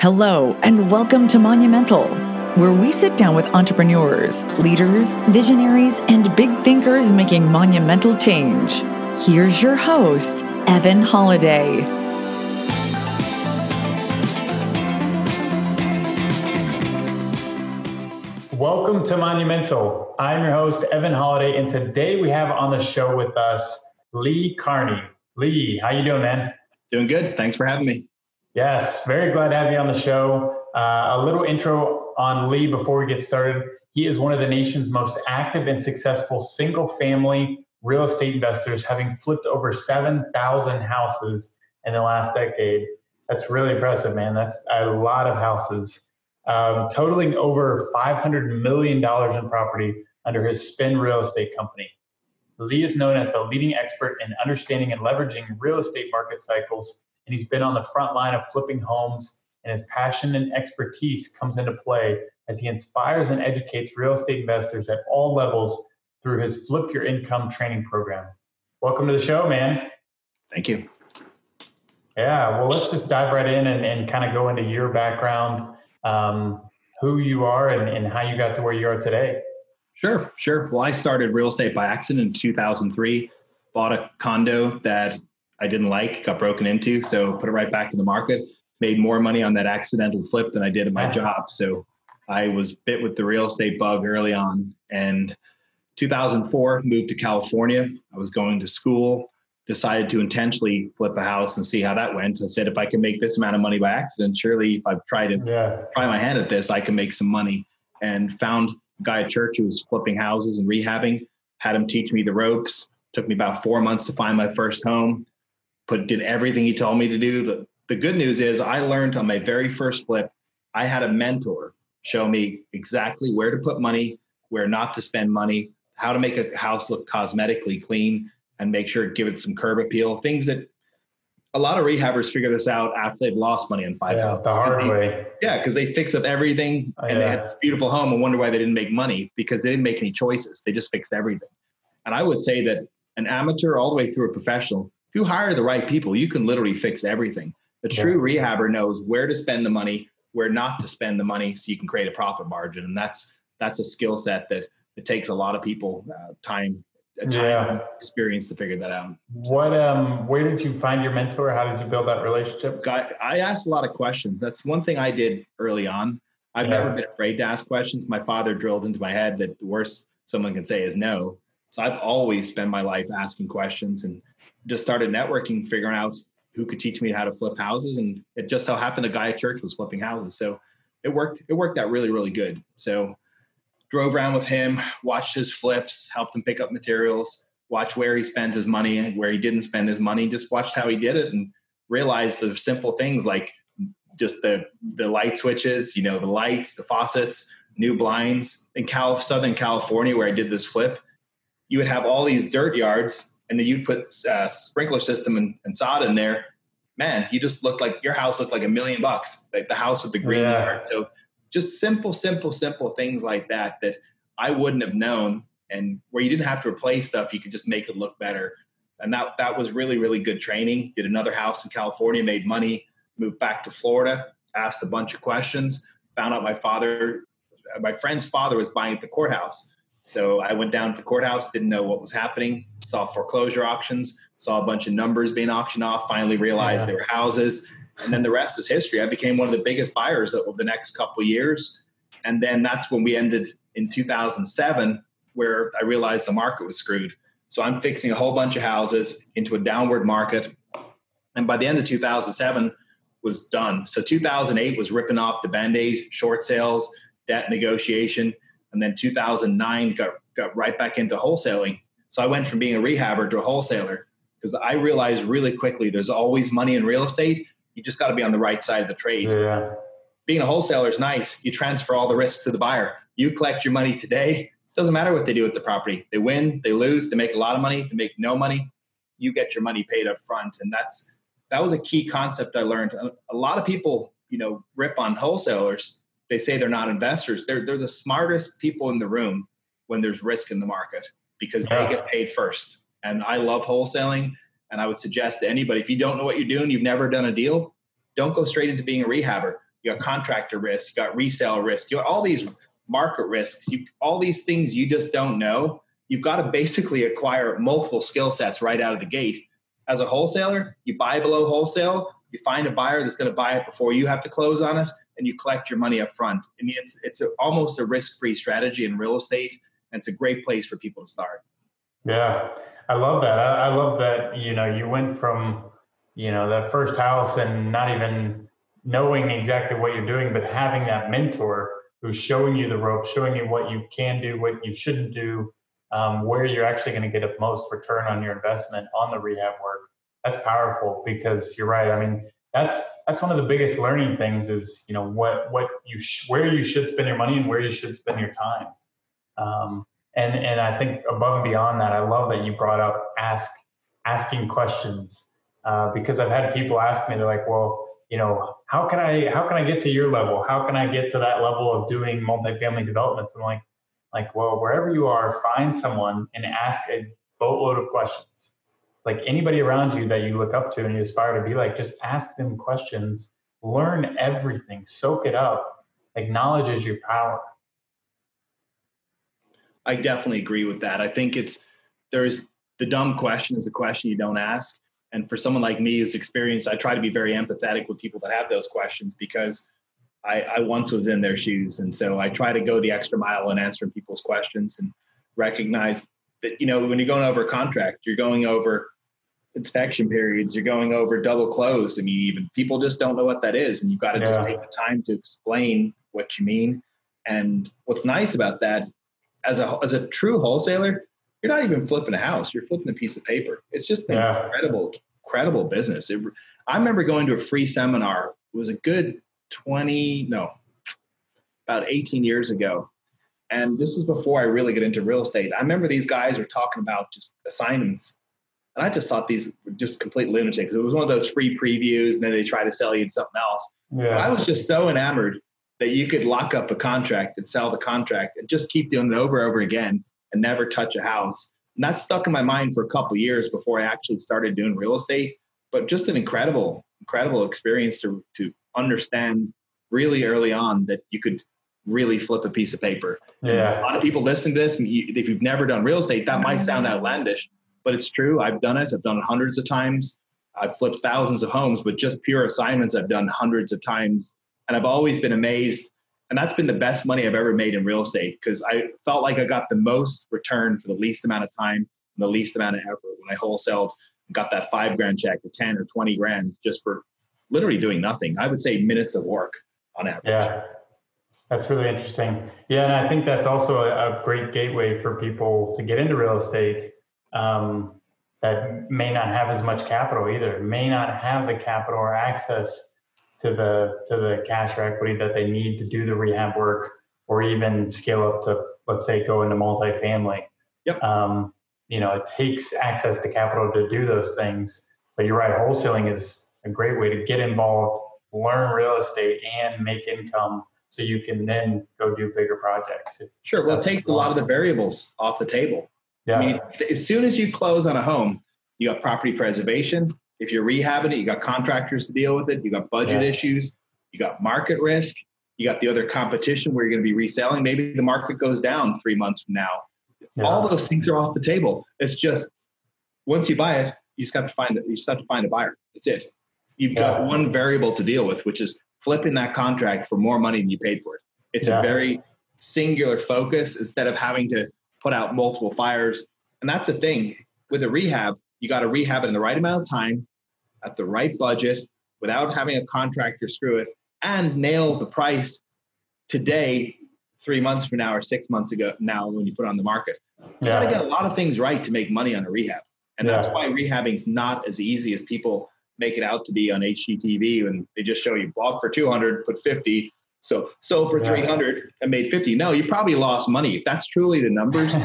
Hello, and welcome to Monumental, where we sit down with entrepreneurs, leaders, visionaries, and big thinkers making monumental change. Here's your host, Evan Holiday. Welcome to Monumental. I'm your host, Evan Holiday, and today we have on the show with us Lee Kearney. Lee, how you doing, man? Doing good. Thanks for having me. Yes, very glad to have you on the show. A little intro on Lee before we get started. He is one of the nation's most active and successful single-family real estate investors, having flipped over 7,000 houses in the last decade. That's really impressive, man. That's a lot of houses, totaling over $500 million in property under his spin real estate company. Lee is known as the leading expert in understanding and leveraging real estate market cycles, and he's been on the front line of flipping homes, and his passion and expertise comes into play as he inspires and educates real estate investors at all levels through his Flip Your Income training program. Welcome to the show, man. Thank you. Yeah, well, let's just dive right in and kind of go into your background, who you are and how you got to where you are today. Sure. Well, I started real estate by accident in 2003, bought a condo that I didn't like, got broken into, so put it right back in the market, made more money on that accidental flip than I did in my job. So I was bit with the real estate bug early on. And 2004, moved to California. I was going to school, decided to intentionally flip a house and see how that went. I said, if I can make this amount of money by accident, surely if I try my hand at this, I can make some money. And found a guy at church who was flipping houses and rehabbing, had him teach me the ropes. Took me about 4 months to find my first home, did everything he told me to do. The good news is I learned on my very first flip, I had a mentor show me exactly where to put money, where not to spend money, how to make a house look cosmetically clean and make sure to give it some curb appeal, things that a lot of rehabbers figure this out after they've lost money on five. Yeah, the hard way. Yeah, because they fix up everything and they had this beautiful home and wonder why they didn't make money, because they didn't make any choices. They just fixed everything. And I would say that an amateur all the way through a professional, if you hire the right people, you can literally fix everything. The true rehabber knows where to spend the money, where not to spend the money, so you can create a profit margin. And that's a skill set that it takes a lot of people time and experience to figure that out. Where did you find your mentor? How did you build that relationship? I asked a lot of questions. That's one thing I did early on. I've never been afraid to ask questions. My father drilled into my head that the worst someone can say is no. So I've always spent my life asking questions and just started networking, figuring out who could teach me how to flip houses. And it just so happened a guy at church was flipping houses. So it worked out really, really good. So drove around with him, watched his flips, helped him pick up materials, watched where he spends his money and where he didn't spend his money, just watched how he did it and realized the simple things like just the light switches, the lights, the faucets, new blinds. In Southern California, where I did this flip, you would have all these dirt yards and then you'd put a sprinkler system and sod in there. Man, you just looked like your house looked like $1 million, like the house with the green yard. So just simple things like that I wouldn't have known, and where you didn't have to replace stuff, you could just make it look better. And that was really, really good training. Did another house in California, made money, moved back to Florida, asked a bunch of questions, found out my friend's father was buying at the courthouse. So I went down to the courthouse, didn't know what was happening, saw foreclosure auctions, saw a bunch of numbers being auctioned off, finally realized they were houses. And then the rest is history. I became one of the biggest buyers over the next couple of years. And then that's when we ended in 2007, where I realized the market was screwed. So I'm fixing a whole bunch of houses into a downward market. And by the end of 2007 was done. So 2008 was ripping off the Band-Aid, short sales, debt negotiation. And then 2009 got right back into wholesaling. So I went from being a rehabber to a wholesaler because I realized really quickly there's always money in real estate. You just got to be on the right side of the trade. Yeah. Being a wholesaler is nice. You transfer all the risks to the buyer. You collect your money today. Doesn't matter what they do with the property. They win, they lose, they make a lot of money, they make no money. You get your money paid up front. And that was a key concept I learned. A lot of people, rip on wholesalers. They say they're not investors. They're the smartest people in the room when there's risk in the market because they get paid first. And I love wholesaling. And I would suggest to anybody, if you don't know what you're doing, you've never done a deal, don't go straight into being a rehabber. you got contractor risk, you got resale risk, you got all these market risks, all these things you just don't know. You've got to basically acquire multiple skill sets right out of the gate. As a wholesaler, you buy below wholesale, you find a buyer that's going to buy it before you have to close on it, and you collect your money up front. I mean, it's almost a risk-free strategy in real estate, and it's a great place for people to start. Yeah, I love that. I love that, you went from, that first house and not even knowing exactly what you're doing, but having that mentor who's showing you the ropes, showing you what you can do, what you shouldn't do, where you're actually going to get the most return on your investment on the rehab work. That's powerful, because you're right. I mean, that's one of the biggest learning things is, where you should spend your money and where you should spend your time. And I think above and beyond that, I love that you brought up asking questions, because I've had people ask me, they're like, well, how can I get to your level? How can I get to that level of doing multifamily developments? I'm like, well, wherever you are, find someone and ask a boatload of questions. Like anybody around you that you look up to and you aspire to be like, just ask them questions, learn everything, soak it up. Like knowledge is your power. I definitely agree with that. I think there's the dumb question is a question you don't ask. And for someone like me who's experienced, I try to be very empathetic with people that have those questions, because I once was in their shoes. And so I try to go the extra mile in answering people's questions and recognize that, when you're going over a contract, you're going over inspection periods, you're going over double close. I mean, even people just don't know what that is. And you've got to just take the time to explain what you mean. And what's nice about that, as a true wholesaler, you're not even flipping a house. You're flipping a piece of paper. It's just an incredible business. I remember going to a free seminar. It was a good about 18 years ago. And this is before I really get into real estate. I remember these guys were talking about just assignments. And I just thought these were just complete lunatics. It was one of those free previews, and then they try to sell you something else. Yeah. But I was just so enamored that you could lock up a contract and sell the contract and just keep doing it over and over again and never touch a house. And that stuck in my mind for a couple of years before I actually started doing real estate. But just an incredible experience to understand really early on that you could really flip a piece of paper. Yeah. A lot of people listen to this, and if you've never done real estate, that might sound outlandish, but it's true. I've done it. I've done it hundreds of times. I've flipped thousands of homes, but just pure assignments I've done hundreds of times. And I've always been amazed. And that's been the best money I've ever made in real estate, because I felt like I got the most return for the least amount of time and the least amount of effort when I wholesaled and got that $5,000 check or 10 or 20 grand just for literally doing nothing. I would say minutes of work on average. Yeah, that's really interesting. Yeah, and I think that's also a great gateway for people to get into real estate that may not have as much capital either, may not have the capital or access to the cash or equity that they need to do the rehab work, or even scale up to, let's say, go into multifamily. Yep. It takes access to capital to do those things. But you're right, wholesaling is a great way to get involved, learn real estate, and make income, so you can then go do bigger projects. Sure. Well, it takes a lot of the variables off the table. Yeah. I mean, as soon as you close on a home, you got property preservation. If you're rehabbing it, you got contractors to deal with it. You got budget issues. You got market risk. You got the other competition where you're going to be reselling. Maybe the market goes down 3 months from now. Yeah. All those things are off the table. It's just once you buy it, you just have to find a buyer. That's it. You've got one variable to deal with, which is flipping that contract for more money than you paid for it. It's a very singular focus instead of having to put out multiple fires. And that's the thing with a rehab. You got to rehab it in the right amount of time, at the right budget, without having a contractor screw it, and nail the price today, 3 months from now or 6 months ago now when you put it on the market. You got to get a lot of things right to make money on a rehab. And that's why rehabbing is not as easy as people make it out to be on HGTV, and they just show you bought for 200, put 50, so sold for 300 and made 50. No, you probably lost money. If that's truly the numbers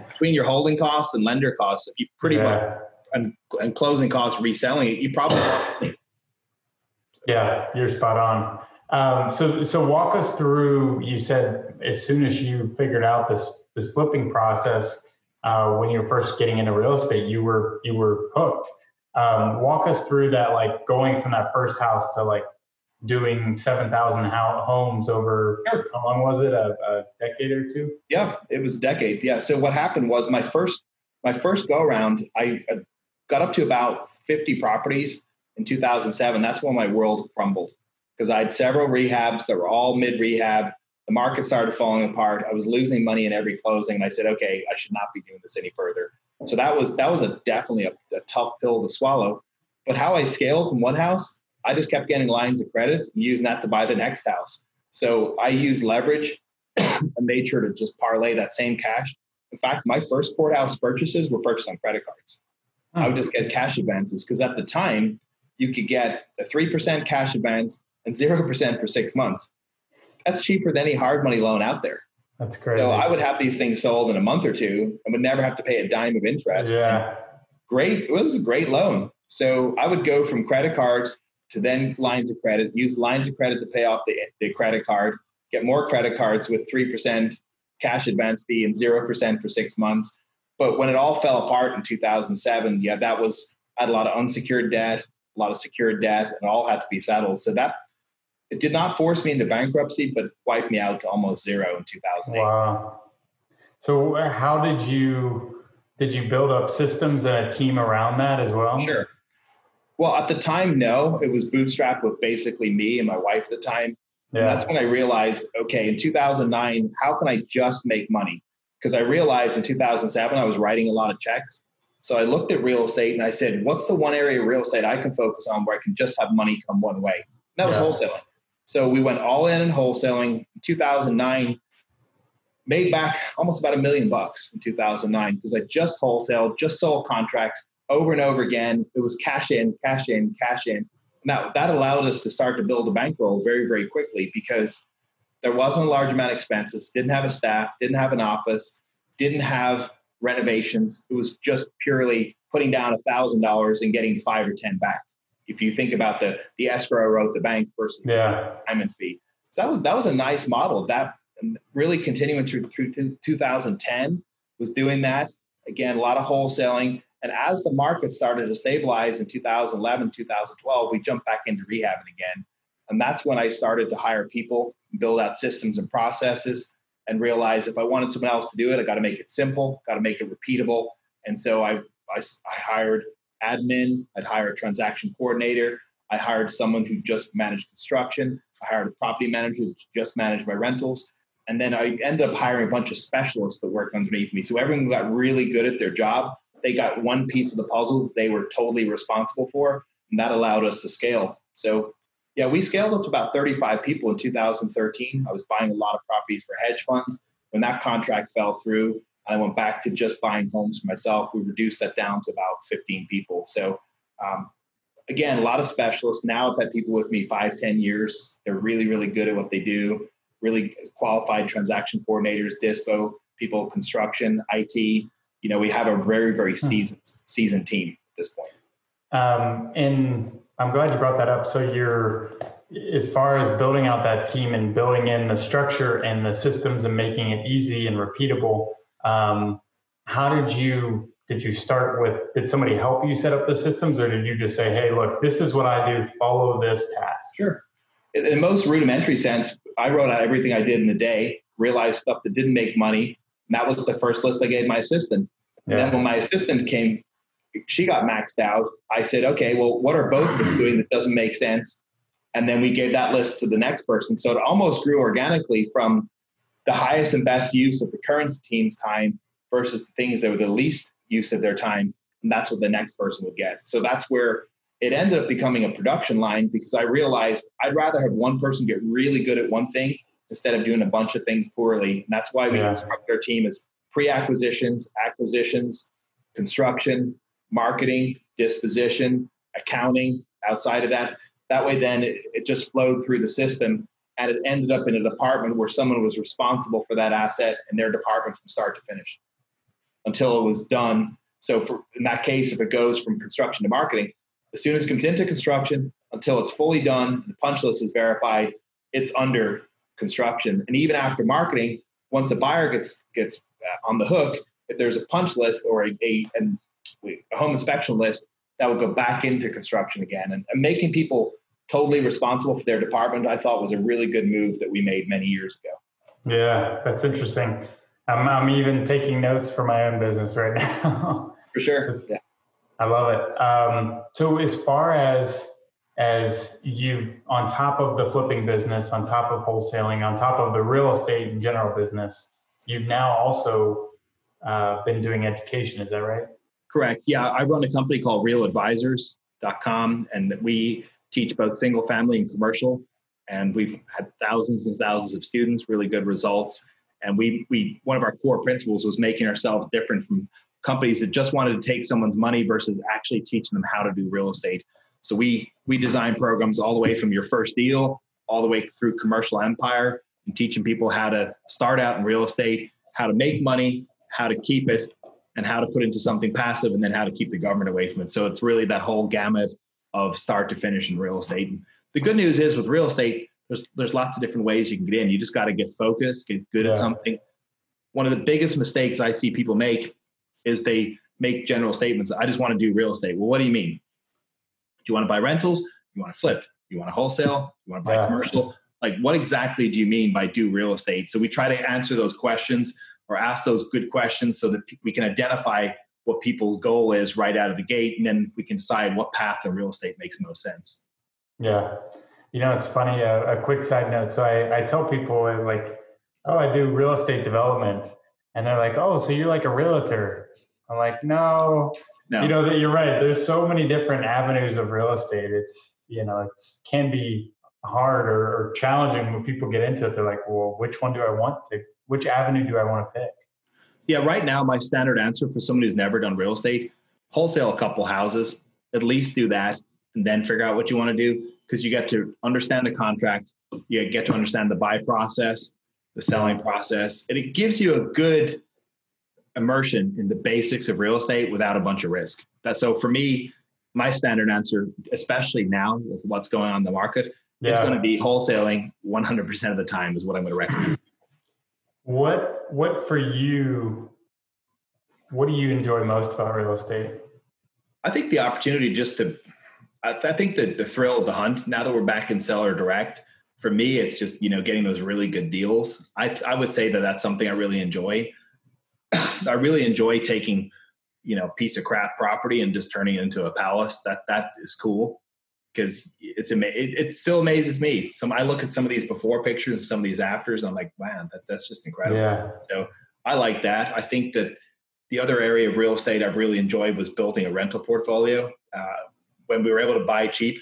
between your holding costs and lender costs, you pretty much and closing costs reselling it, you probably lost money. Yeah, you're spot on. So walk us through. You said as soon as you figured out this flipping process, when you were first getting into real estate, you were hooked. Walk us through that, like going from that first house to like doing 7,000 homes over, Sure. how long was it? A decade or two? Yeah, it was a decade. Yeah. So what happened was my first go around, I got up to about 50 properties in 2007. That's when my world crumbled because I had several rehabs that were all mid rehab. The market started falling apart. I was losing money in every closing. And I said, okay, I should not be doing this any further. So that was definitely a tough pill to swallow. But how I scaled from one house, I just kept getting lines of credit and using that to buy the next house. So I used leverage and made sure to just parlay that same cash. In fact, my first courthouse purchases were purchased on credit cards. I would just get cash advances because at the time you could get a 3% cash advance and 0% for 6 months. That's cheaper than any hard money loan out there. That's crazy. So I would have these things sold in a month or two and would never have to pay a dime of interest. Yeah. Great. It was a great loan. So I would go from credit cards to then lines of credit, use lines of credit to pay off the credit card, get more credit cards with 3% cash advance fee and 0% for 6 months. But when it all fell apart in 2007, I had a lot of unsecured debt, a lot of secured debt, and it all had to be settled. So it did not force me into bankruptcy, but wiped me out to almost zero in 2008. Wow. So how did you build up systems and a team around that as well? Sure. Well, at the time, no, it was bootstrapped with basically me and my wife at the time. Yeah. And that's when I realized, okay, in 2009, how can I just make money? Because I realized in 2007, I was writing a lot of checks. So I looked at real estate and I said, what's the one area of real estate I can focus on where I can just have money come one way? And that was wholesaling. So we went all in wholesaling. In 2009, made back almost about $1 million in 2009 because I just wholesaled, just sold contracts over and over again. It was cash in, cash in, cash in. Now that allowed us to start to build a bankroll very, very quickly because there wasn't a large amount of expenses, didn't have a staff, didn't have an office, didn't have renovations. It was just purely putting down $1,000 and getting 5 or 10 back. If you think about the escrow wrote the bank versus the payment fee. So that was a nice model. That really continuing through 2010 was doing that. Again, a lot of wholesaling. And as the market started to stabilize in 2011, 2012, we jumped back into rehabbing again. And that's when I started to hire people, build out systems and processes, and realize if I wanted someone else to do it, I got to make it simple, got to make it repeatable. And so I hired admin, I'd hire a transaction coordinator, I hired someone who just managed construction, I hired a property manager who just managed my rentals. And then I ended up hiring a bunch of specialists that worked underneath me. So everyone got really good at their job. They got one piece of the puzzle they were totally responsible for, and that allowed us to scale. So yeah, we scaled up to about 35 people in 2013. I was buying a lot of properties for a hedge fund. When that contract fell through, I went back to just buying homes for myself. We reduced that down to about 15 people. So again, a lot of specialists. Now I've had people with me 5-10 years. They're really, really good at what they do. Really qualified transaction coordinators, dispo, people, construction, IT. We have a very, very seasoned team at this point. And I'm glad you brought that up. So as far as building out that team and building in the structure and the systems and making it easy and repeatable, how did you start with, did somebody help you set up the systems, or did you just say, hey, look, this is what I do, follow this task? Sure. In the most rudimentary sense, I wrote out everything I did in the day, realized stuff that didn't make money. And that was the first list I gave my assistant. And then when my assistant came, she got maxed out. I said, okay, well, what are both of us doing that doesn't make sense? And then we gave that list to the next person. So it almost grew organically from the highest and best use of the current team's time versus the things that were the least use of their time. And that's what the next person would get. So that's where it ended up becoming a production line, because I realized I'd rather have one person get really good at one thing instead of doing a bunch of things poorly. And that's why we construct our team as pre-acquisitions, acquisitions, construction, marketing, disposition, accounting. Outside of that, that way then it just flowed through the system, and it ended up in a department where someone was responsible for that asset in their department from start to finish until it was done. So in that case, if it goes from construction to marketing, as soon as it comes into construction until it's fully done, the punch list is verified, it's under construction. And even after marketing, once a buyer gets on the hook, if there's a punch list or a home inspection list, that will go back into construction again, and making people totally responsible for their department, I thought was a really good move that we made many years ago. Yeah, that's interesting. I'm even taking notes for my own business right now. For sure. Yeah. I love it. So as far as you, on top of the flipping business, on top of wholesaling, on top of the real estate and general business, you've now also been doing education. Is that right? Correct. Yeah. I run a company called realadvisors.com, and we teach both single family and commercial. And we've had thousands and thousands of students, really good results. And we one of our core principles was making ourselves different from companies that just wanted to take someone's money versus actually teaching them how to do real estate. So we design programs all the way from your first deal, all the way through commercial empire, and teaching people how to start out in real estate, how to make money, how to keep it, and how to put into something passive, and then how to keep the government away from it. So it's really that whole gamut of start to finish in real estate. And the good news is with real estate, there's lots of different ways you can get in. You just got to get focused, get good at something. One of the biggest mistakes I see people make is they make general statements. I just want to do real estate. Well, what do you mean? Do you want to buy rentals? You want to flip? You want to wholesale? You want to buy commercial? Like, what exactly do you mean by do real estate? So we try to answer those questions or ask those good questions so that we can identify what people's goal is right out of the gate. And then we can decide what path in real estate makes most sense. Yeah. You know, it's funny, a quick side note. So I tell people like, oh, I do real estate development. And they're like, oh, so you're like a realtor. I'm like, no. You know, that you're right. There's so many different avenues of real estate. It's, you know, it can be hard or challenging when people get into it. They're like, well, which avenue do I want to pick? Yeah, right now, my standard answer for someone who's never done real estate, wholesale a couple houses, at least do that, and then figure out what you want to do, because you get to understand the contract, you get to understand the buy process, the selling process, and it gives you a good immersion in the basics of real estate without a bunch of risk. So for me, my standard answer, especially now with what's going on in the market, it's going to be wholesaling 100% of the time is what I'm going to recommend. What for you, what do you enjoy most about real estate? I think the opportunity I think the thrill of the hunt, now that we're back in seller direct, for me, it's just, you know, getting those really good deals. I would say that that's something I really enjoy. I really enjoy taking, you know, piece of crap property and just turning it into a palace. That is cool, because it still amazes me. I look at some of these before pictures and some of these afters, and I'm like, wow, that's just incredible. Yeah. So I like that. I think that the other area of real estate I've really enjoyed was building a rental portfolio. When we were able to buy cheap,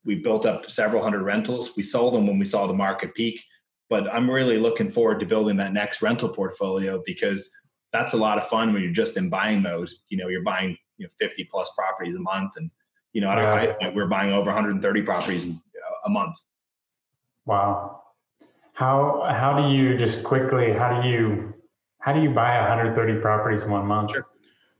we built up several hundred rentals. We sold them when we saw the market peak, but I'm really looking forward to building that next rental portfolio, because that's a lot of fun when you're just in buying mode. You know, you're buying 50 plus properties a month, and at our high point, we're buying over 130 properties a month. Wow. How do you just quickly, how do you buy 130 properties in 1 month? Sure.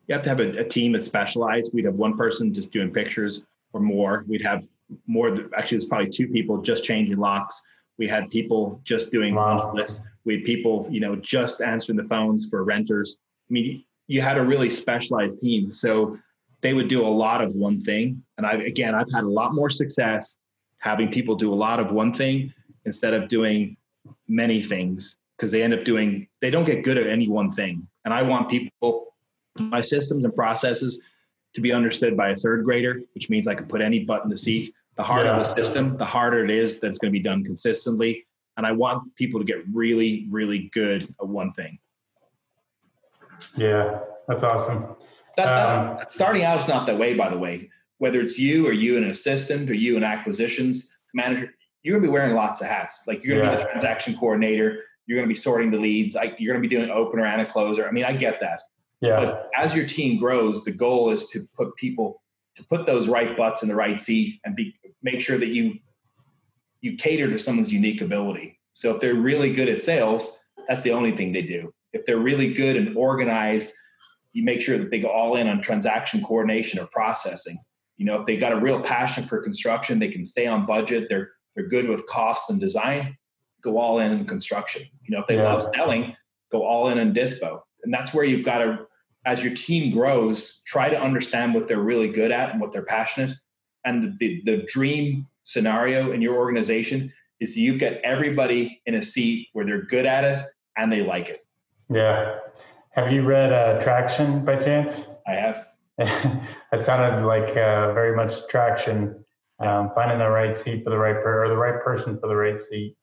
You have to have a team that's specialized. We'd have one person just doing pictures or more. We'd have more. Actually, there's probably two people just changing locks. We had people just doing punch lists. We had people, just answering the phones for renters. I mean, you had a really specialized team. So they would do a lot of one thing. And I've had a lot more success having people do a lot of one thing instead of doing many things, because they don't get good at any one thing. And I want my systems and processes to be understood by a third grader, which means I can put any butt in the seat. The harder the system, the harder it is that it's going to be done consistently. And I want people to get really, really good at one thing. Yeah, that's awesome. Starting out is not that way, by the way. Whether it's you or you and an assistant or you and acquisitions manager, you're going to be wearing lots of hats. Like, you're going to be the transaction coordinator. You're going to be sorting the leads. You're going to be doing opener and a closer. I mean, I get that. Yeah. But as your team grows, the goal is to put those right butts in the right seat and make sure that you cater to someone's unique ability. So if they're really good at sales, that's the only thing they do. If they're really good and organized, you make sure that they go all in on transaction coordination or processing. If they got a real passion for construction, they can stay on budget. They're good with cost and design, go all in construction. If they love selling, go all in dispo. And that's where you've got to, as your team grows, try to understand what they're really good at and what they're passionate. And the dream scenario in your organization is you've got everybody in a seat where they're good at it and they like it. Yeah. Have you read Traction by chance? I have. That sounded like very much Traction, finding the right seat for the right or the right person for the right seat.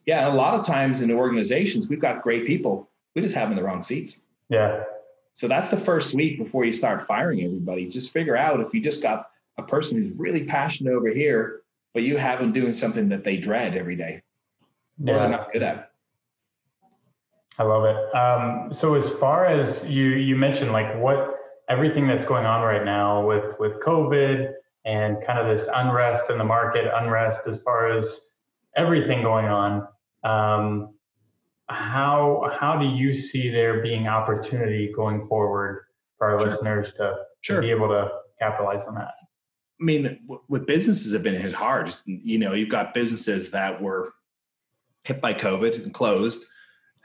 Yeah, a lot of times in organizations, we've got great people. We just have them in the wrong seats. Yeah. So that's the first week before you start firing everybody. Just figure out if you just got a person who's really passionate over here, but you have them doing something that they dread every day, or they're not good at. I love it. So as far as you mentioned, like everything that's going on right now with COVID and kind of this unrest in the market, unrest as far as everything going on, how do you see there being opportunity going forward for our listeners to be able to capitalize on that? I mean, what businesses have been hit hard. You've got businesses that were hit by COVID and closed,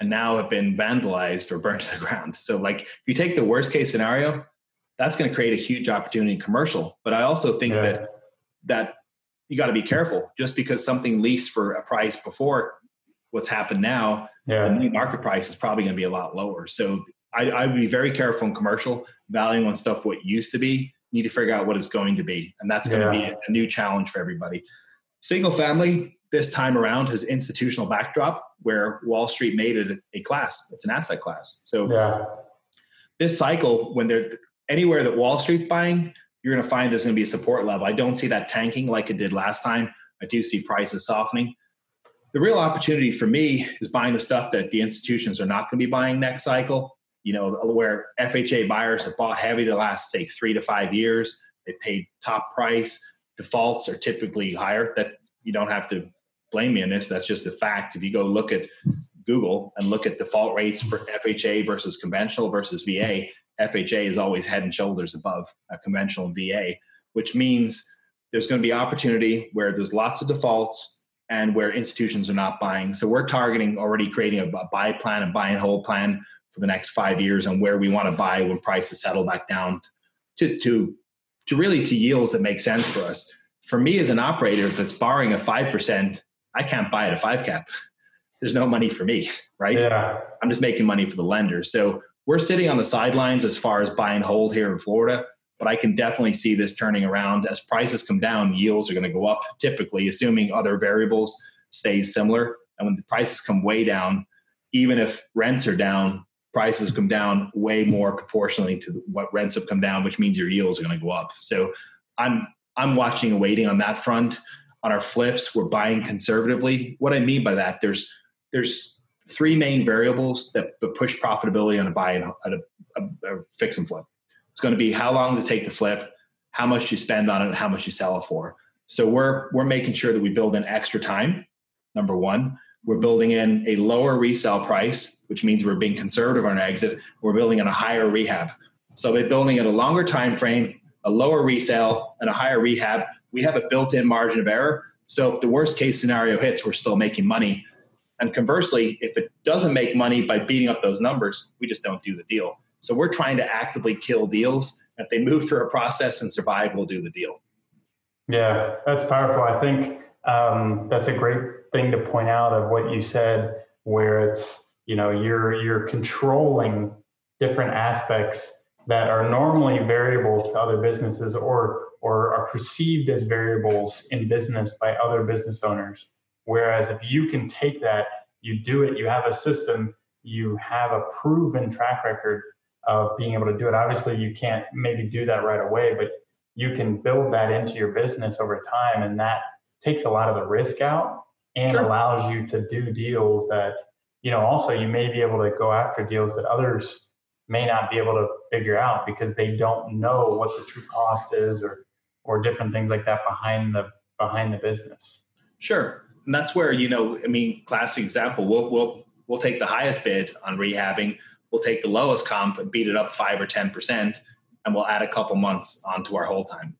and now have been vandalized or burnt to the ground. So like if you take the worst case scenario, that's going to create a huge opportunity in commercial. But I also think that you got to be careful. Just because something leased for a price before what's happened now, the new market price is probably going to be a lot lower. So I would be very careful in commercial, valuing on stuff what used to be. You need to figure out what it's going to be. And that's going to be a new challenge for everybody. Single family this time around has institutional backdrop where Wall Street made it a class. It's an asset class. So this cycle, when they're anywhere that Wall Street's buying, you're going to find there's going to be a support level. I don't see that tanking like it did last time. I do see prices softening. The real opportunity for me is buying the stuff that the institutions are not going to be buying next cycle. Where FHA buyers have bought heavy the last, say, 3 to 5 years. They paid top price. Defaults are typically higher. That you don't have to blame me on this. That's just a fact. If you go look at Google and look at default rates for FHA versus conventional versus VA, FHA is always head and shoulders above a conventional VA, which means there's going to be opportunity where there's lots of defaults and where institutions are not buying. So we're targeting already creating a buy plan and buy and hold plan for the next 5 years on where we want to buy when prices settle back down to yields that make sense for us. For me as an operator that's borrowing a 5%, I can't buy at a 5 cap. There's no money for me, right? Yeah. I'm just making money for the lender. So we're sitting on the sidelines as far as buy and hold here in Florida, but I can definitely see this turning around. As prices come down, yields are going to go up, typically, assuming other variables stay similar. And when the prices come way down, even if rents are down, prices come down way more proportionally to what rents have come down, which means your yields are going to go up. So I'm watching and waiting on that front. On our flips, we're buying conservatively. What I mean by that, there's 3 main variables that push profitability on a buy and a fix and flip. It's going to be how long to take the flip, how much you spend on it, and how much you sell it for. So we're making sure that we build in extra time. Number one, we're building in a lower resale price, which means we're being conservative on our exit. We're building in a higher rehab. So by building in a longer time frame, a lower resale, and a higher rehab, we have a built-in margin of error. So if the worst case scenario hits, we're still making money. And conversely, if it doesn't make money by beating up those numbers, we just don't do the deal. So we're trying to actively kill deals. If they move through a process and survive, we'll do the deal. Yeah, that's powerful. I think that's a great thing to point out of what you said, where it's, you're controlling different aspects that are normally variables to other businesses or are perceived as variables in business by other business owners. Whereas if you can take that, you do it, you have a system, you have a proven track record of being able to do it. Obviously, you can't maybe do that right away, but you can build that into your business over time. And that takes a lot of the risk out and allows you to do deals that, also you may be able to go after deals that others may not be able to figure out because they don't know what the true cost is or different things like that behind the business. Sure. And that's where, classic example, we'll take the highest bid on rehabbing. We'll take the lowest comp and beat it up 5 or 10%, and we'll add a couple months onto our hold time.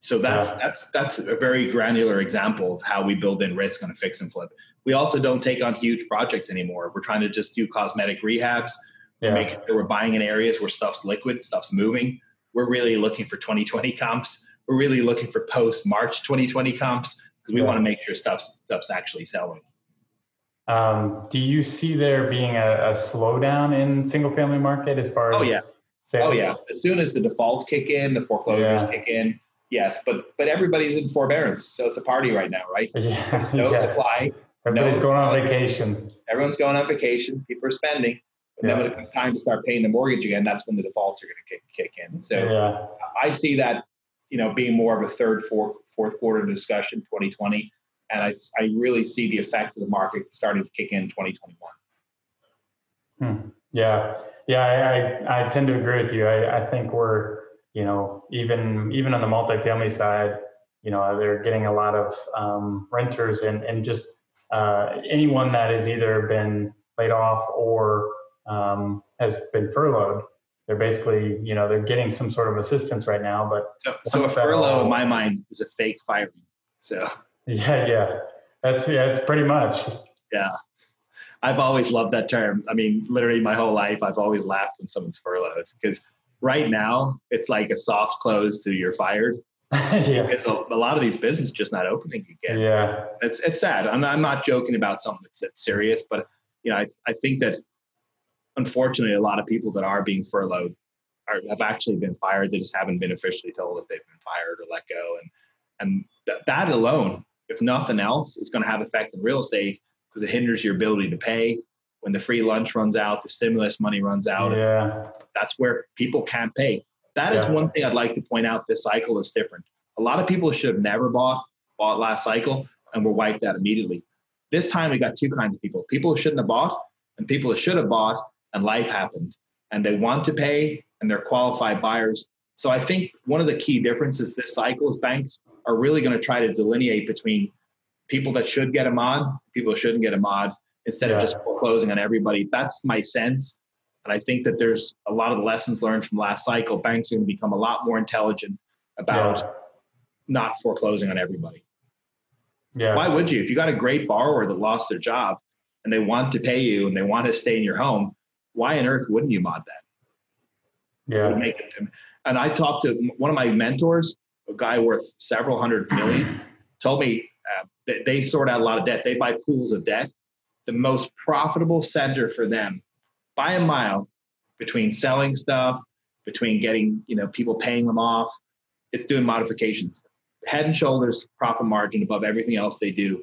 So that's a very granular example of how we build in risk on a fix and flip. We also don't take on huge projects anymore. We're trying to just do cosmetic rehabs, making sure we're buying in areas where stuff's liquid, stuff's moving. We're really looking for 2020 comps. We're really looking for post-March 2020 comps. because we want to make sure stuff's actually selling. Do you see there being a slowdown in single family market as far as sales? Oh yeah. As soon as the defaults kick in, the foreclosures kick in. Yes. But everybody's in forbearance. So it's a party right now, right? Yeah. No supply. Everybody's going on vacation. Everyone's going on vacation. People are spending. And then when it comes time to start paying the mortgage again, that's when the defaults are going to kick in. So I see that, being more of a fourth quarter discussion, 2020. And I really see the effect of the market starting to kick in 2021. Yeah. I tend to agree with you. I think we're, even on the multifamily side, they're getting a lot of renters and just anyone that has either been laid off or has been furloughed. They're basically, they're getting some sort of assistance right now. But so a furlough, in my mind, is a fake firing. So it's pretty much. Yeah. I've always loved that term. I mean, literally my whole life, I've always laughed when someone's furloughed, because right now it's like a soft close to you're fired. Because a lot of these businesses just not opening again. Yeah. It's sad. I'm not joking about something that's serious, but I think that unfortunately a lot of people that are being furloughed have actually been fired. They just haven't been officially told that they've been fired or let go. And that alone, if nothing else, is going to have effect in real estate, because it hinders your ability to pay. When the free lunch runs out, the stimulus money runs out. That's where people can't pay. That is one thing I'd like to point out. This cycle is different. A lot of people should have never bought last cycle and were wiped out immediately. This time we got two kinds of people: people who shouldn't have bought and people who should have bought, and life happened and they want to pay and they're qualified buyers. So I think one of the key differences this cycle is banks are really going to try to delineate between people that should get a mod, people who shouldn't get a mod, instead of just foreclosing on everybody. That's my sense. And I think that there's a lot of the lessons learned from last cycle. Banks are going to become a lot more intelligent about not foreclosing on everybody. Yeah. Why would you? If you got a great borrower that lost their job and they want to pay you and they want to stay in your home, why on earth wouldn't you mod that? And I talked to one of my mentors, a guy worth several hundred million, told me that they sort out a lot of debt. They buy pools of debt. The most profitable center for them by a mile, between selling stuff, between getting, people paying them off, it's doing modifications. Head and shoulders profit margin above everything else they do.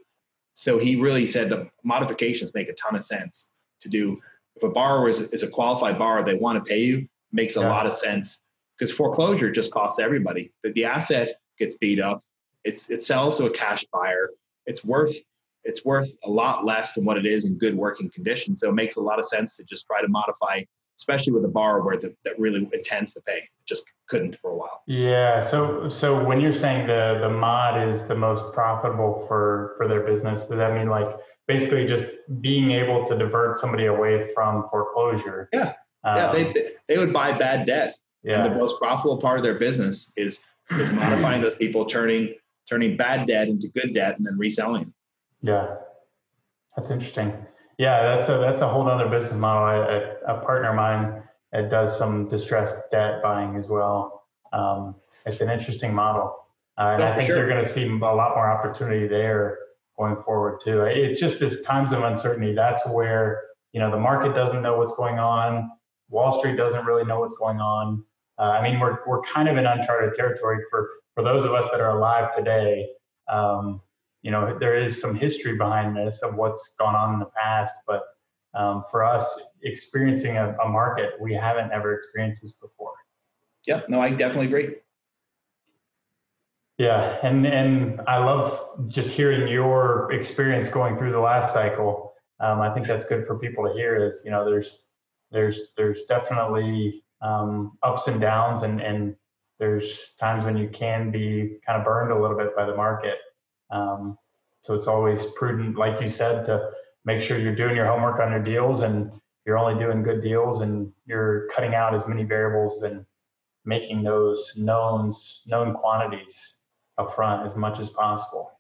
So he really said the modifications make a ton of sense to do. If a borrower is a qualified borrower, they want to pay you, makes a lot of sense, because foreclosure just costs everybody. The asset gets beat up. It sells to a cash buyer. It's worth a lot less than what it is in good working condition. So it makes a lot of sense to just try to modify, especially with a borrower that really intends to pay. Just couldn't for a while. Yeah. So when you're saying the mod is the most profitable for their business, does that mean like basically just being able to divert somebody away from foreclosure? Yeah. They would buy bad debt. Yeah. And the most profitable part of their business is modifying those people, turning bad debt into good debt and then reselling it. Yeah, that's interesting. Yeah, that's a whole other business model. A partner of mine does some distressed debt buying as well. It's an interesting model, and I think you're going to see a lot more opportunity there going forward too. It's just this times of uncertainty. That's where the market doesn't know what's going on. Wall Street doesn't really know what's going on. We're kind of in uncharted territory for those of us that are alive today. There is some history behind this of what's gone on in the past, but for us, experiencing a market, we haven't ever experienced this before. Yep. No, I definitely agree. Yeah. And I love just hearing your experience going through the last cycle. I think that's good for people to hear is, there's definitely ups and downs and there's times when you can be kind of burned a little bit by the market. So it's always prudent, like you said, to make sure you're doing your homework on your deals and you're only doing good deals and you're cutting out as many variables and making those known quantities up front as much as possible.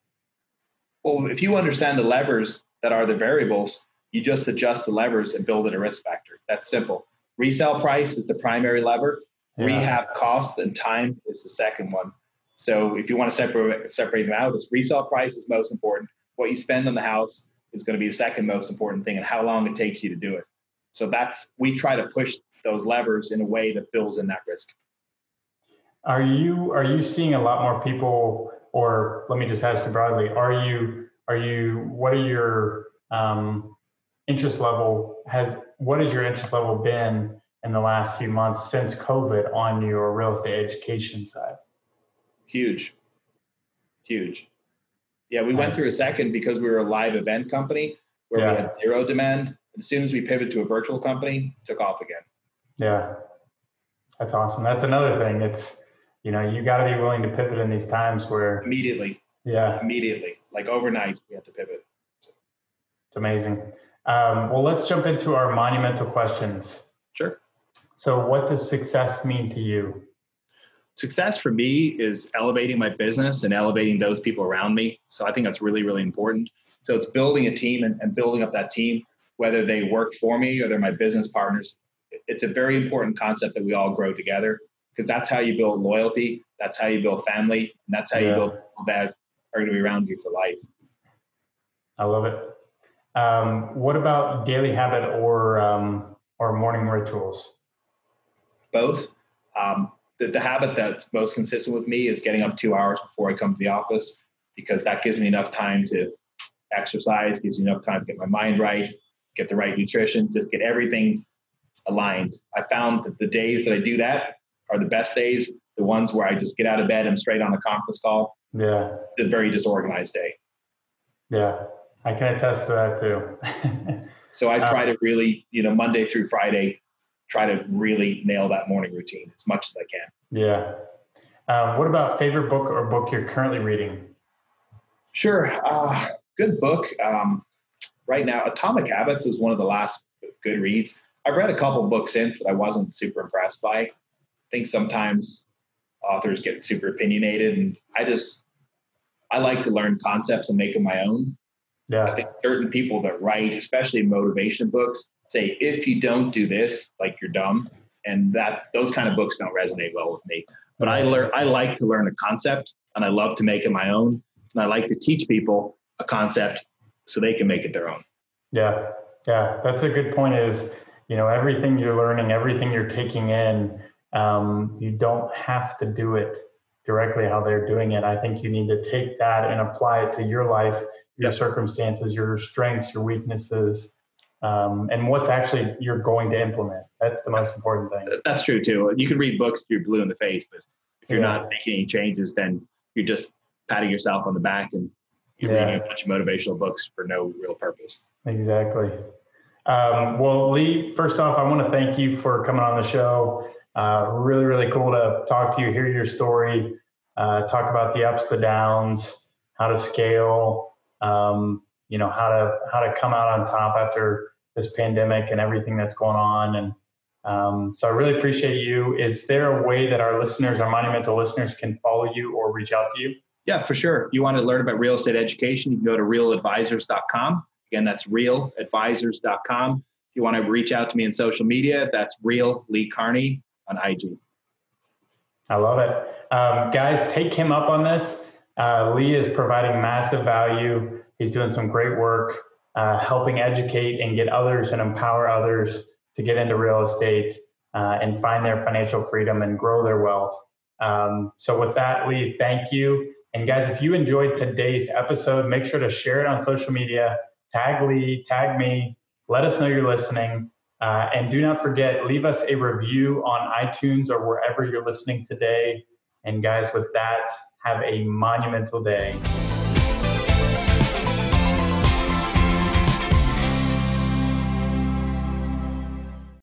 Well, if you understand the levers that are the variables, you just adjust the levers and build in a risk factor. That's simple. Resale price is the primary lever. Yeah. Rehab cost and time is the second one. So if you want to separate them out, this resale price is most important. What you spend on the house is going to be the second most important thing, and how long it takes you to do it. So we try to push those levers in a way that builds in that risk. Are you seeing a lot more people, or let me just ask you broadly, what are your interest level what has your interest level been in the last few months since COVID on your real estate education side? Huge. Yeah, we went through a second because we were a live event company where we had zero demand. As soon as we pivoted to a virtual company, it took off again. Yeah, that's awesome. That's another thing. It's, you got to be willing to pivot in these times where immediately, like overnight, we had to pivot. It's amazing. Well, let's jump into our monumental questions. Sure. So what does success mean to you? Success for me is elevating my business and elevating those people around me. So I think that's really, really important. So it's building a team and building up that team, whether they work for me or they're my business partners. It's a very important concept that we all grow together, because that's how you build loyalty. That's how you build family. And that's how you build people that are going to be around you for life. I love it. What about daily habit or morning rituals? Both. The habit that's most consistent with me is getting up 2 hours before I come to the office, because that gives me enough time to exercise, gives me enough time to get my mind right, get the right nutrition, just get everything aligned. I found that the days that I do that are the best days, the ones where I just get out of bed, I'm straight on a conference call. Yeah. It's a very disorganized day. Yeah, I can attest to that too. So I try to really, Monday through Friday, try to really nail that morning routine as much as I can. Yeah. What about favorite book or book you're currently reading? Sure. Good book. Right now, Atomic Habits is one of the last good reads. I've read a couple books since that I wasn't super impressed by. I think sometimes authors get super opinionated, and I like to learn concepts and make them my own. Yeah. I think certain people that write, especially motivation books, say, if you don't do this, like, you're dumb. And those kind of books don't resonate well with me. But I like to learn a concept, and I love to make it my own. And I like to teach people a concept so they can make it their own. Yeah. Yeah. That's a good point is, everything you're learning, everything you're taking in, you don't have to do it directly how they're doing it. I think you need to take that and apply it to your life, your circumstances, your strengths, your weaknesses, and what's actually you're going to implement. That's the most important thing. That's true too. You can read books till you're blue in the face, but if you're not making any changes, then you're just patting yourself on the back and you're reading a bunch of motivational books for no real purpose. Exactly. Well, Lee, first off, I want to thank you for coming on the show. Really, really cool to talk to you, hear your story, talk about the ups, the downs, how to scale, how to come out on top after this pandemic and everything that's going on. And so I really appreciate you. Is there a way that our Monumental listeners can follow you or reach out to you? Yeah, for sure. If you want to learn about real estate education, you can go to realadvisors.com. Again, that's realadvisors.com. If you want to reach out to me on social media, that's real Lee Kearney on IG. I love it. Guys, take him up on this. Lee is providing massive value. He's doing some great work, helping educate and get others and empower others to get into real estate and find their financial freedom and grow their wealth. So with that, Lee, thank you. And guys, if you enjoyed today's episode, make sure to share it on social media. Tag Lee, tag me, let us know you're listening. And do not forget, leave us a review on iTunes or wherever you're listening today. And guys, with that, have a monumental day.